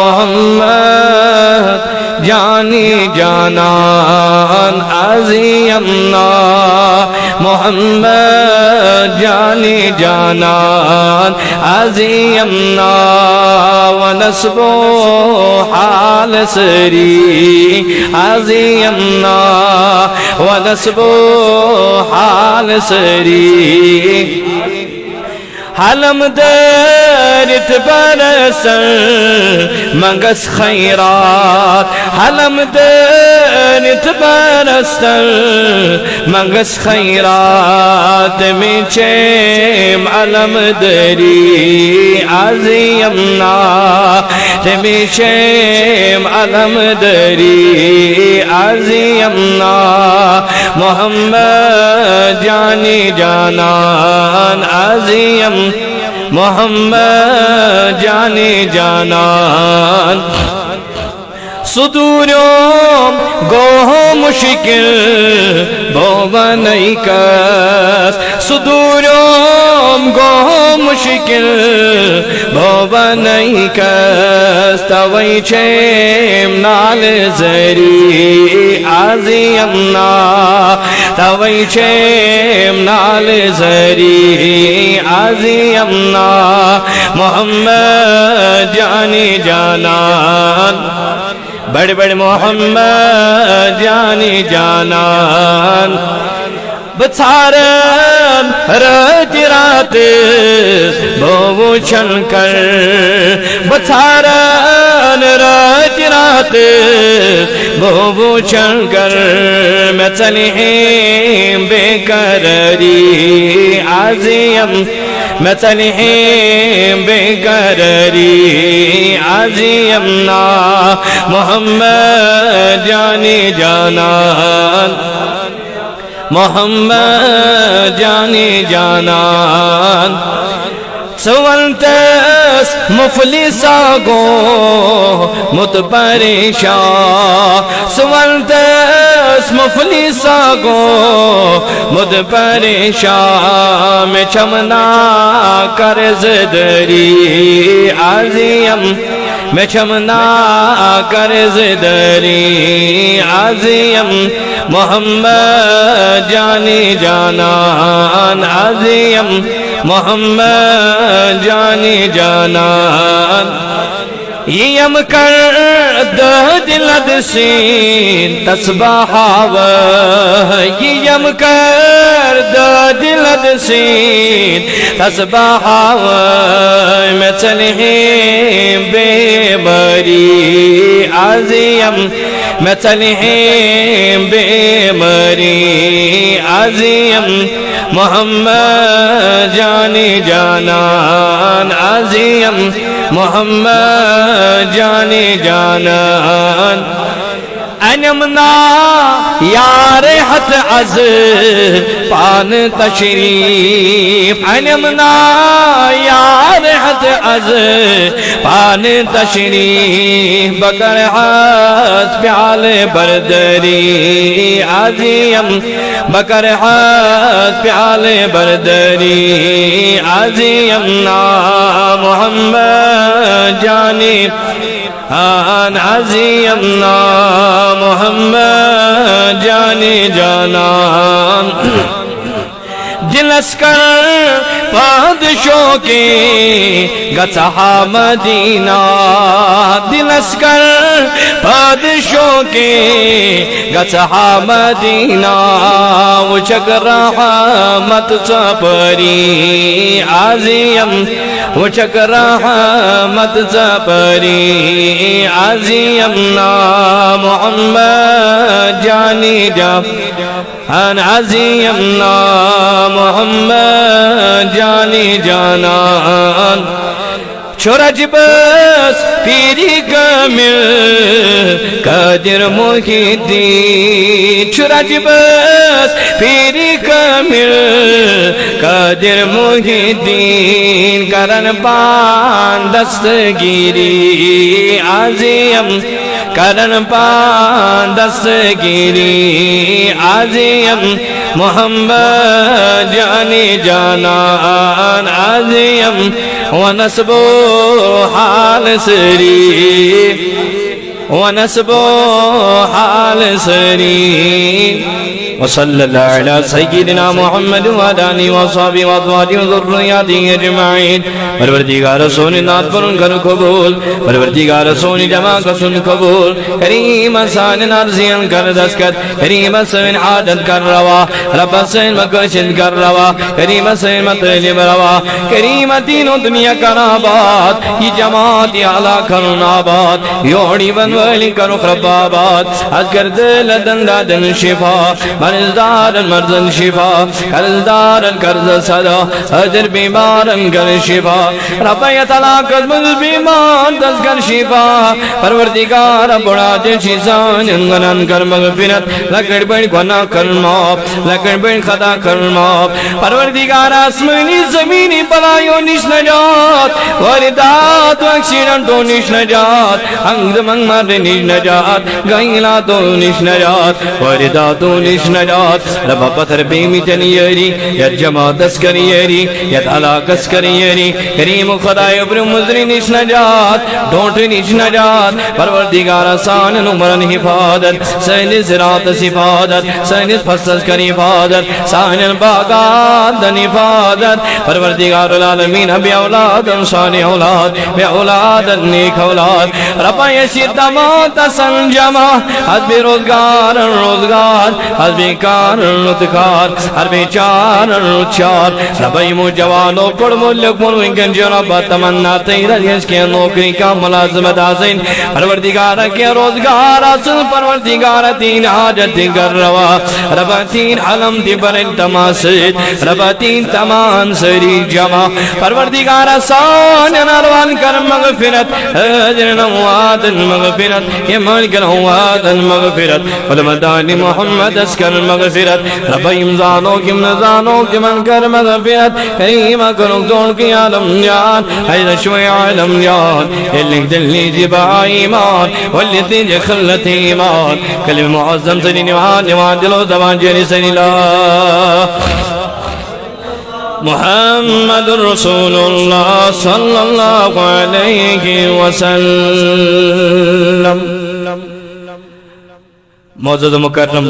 मोहम्मद जानी जानान अज़ीयम्ना मोहम्मद जानी जानान अज़ीयम्ना व नस्बो हाल सरी अज़ीयम्ना व नस्बो हाल सरी हलम दरित बरसर मंगस खैरात हलम दरित बरसर मंगस खैरात मिचेम अलम दरी अज़ीयम्ना मिचेम अलम दरी अज़ीयम्ना मोहम्मद जानी जानान अज़ीयम मोहम्मद जानी जानान सुदूरों गोह मुश्किल बोवनई कस सुदूरों गोह मुश्किल बोवनई कस तवई चेम नाल जरी अज़ीयम्ना तवई चेम नाल जरी अज़ीयम्ना मोहम्मद जानी जानान बड़े बड़े मोहम्मद जानी जानान बचारन रात रात बहु शंकर बचारन रात रात बहु शंकर मैं चली बेकरारी अज़ीयम मैं चली बेकरारी अज़ीयम्ना मोहम्मद जानी जानान मोहम्मद जानी जानान सवंतस मुफलिसा गो मुतपरेशा सवंतस मुफलिसा गो मुतपरेशा में चमना कर्ज दरी अज़ीयम मैं चमना कर्ज दरी अज़ीयम मोहम्मद जानी जानान अज़ीयम मोहम्मद जानी जानान यम कर दिलद सीन तस्बाहाव यम कर दिलद सीन तस्बाहाव मैं चले बेमरी अज़ीयम मैं चले बेमरी अज़ीयम मोहम्मद जानी जानान अज़ीयम मोहम्मद जानी जानान अनमना यार हत अज पान तशरीफ अनमना यार हत अज पान तशरीफ बकर हस प्याल बरदरी अज़ीयम बकर हस प्याल बरदरी अज़ीयम्ना मोहम्मद जानी आन अज़ीयम्ना मोहम्मद जानी जानान दिलस्कर पादशों के गसहा मदीना दिलस्कर पादशों के गसहा मदीना उचक रहमत सपरी अज़ीयम उचक रहमत सपरी अज़ीयम्ना मोहम्मद जानी जान अज़ीयम्ना मोहम्मद जानी जानान छोरज बस पीरी कमिल कादिर मुहिद्दीन छोरज बस पीरी कमिल कादिर मुहिद्दीन करन पान दस्तगिरी अज़ीयम करन पान दस्तगिरी अज़ीयम मोहम्मद जानी जानान अज़ीयम व नस्बो हाल सरी ونسبه حال سري وصلى الله على سيدنا محمد وعلى آله وصحبه وأزواجه وذرياته أجمعين परवरदिगार सोनी नाथ पर उनका कबूल परवरदिगार सोनी जमा का सुन कबूल करीम सान नारजियन कर दस्कत करीम सन आदत कर रवा रब सन मकशिन कर रवा करीम सन मतलब रवा करीम तीनों दुनिया कराबाद ये जमात आला करुणाबाद योड़ी बनवली करो खरबाबाद अजगर दिल दंदादन शिफा मर्जदारन मर्जन शिफा कर्जदारन कर्ज सदा अजर बीमारन कर शिफा रब यतला कद्मुल बीमार दस्कर शिफा परवरदिगार बुढ़ा जिसान गनन कर मगफिरत लकड़ बड़ गुनाह कर माफ लकड़ बड़ खता कर माफ परवरदिगार आसमानी जमीनी बलायो निश नजात वरिदात वक्शीरन तो निश नजात अंग मंग मर निश नजात गैला तो निश नजात वरिदात तो निश नजात रब पत्थर बेमी चनियरी यत जमा दस्करियरी यत अला कसकरियरी करीम खुदाए उब्र मुजरी निश नजात ढोंट निश नजात परवरदिगार आसान नुमरन हिफादत सैन सिरात सिफादत सैन फसस कर हिफादत सान बागात हिफादत परवरदिगार आलमीन बे औलाद साने औलाद बे औलाद नेक औलाद रब यसी तमात संजमा हद बेरोजगार रोजगार हद बेकार रुतकार हर बेचार रुचार रब मु जवानो पढ़ मुल्क मुल्कन जनाब तमन्ना तेरा के नौकरी का मुलाजमत हासिल परवरदिगार के रोजगार हासिल परवरदिगार तीन हाजत कर रवा रब तीन अलम दी बर तमासिद रब तीन तमान सरी जमा परवरदिगार सान नरवान कर मगफिरत अजरन वादन मगफिरत ये मालिकन वादन मगफिरत वलमदानी मोहम्मद अस्कर मगफिरत रब इमजानो किम नजानो किमन कर मगफिरत करीम करो जोड़ की आलम जान है शोय आलम जान इल्लिक दिल्ली जिबा ईमान वल्ली तिज खल्लत ईमान कलिम मुअज्जम सनी निवान निवान दिलो दवान जरी सनीला मुहम्मदुर रसूलुल्लाह सल्लल्लाहु अलैहि वसल्लम मौजूद मुकर्रम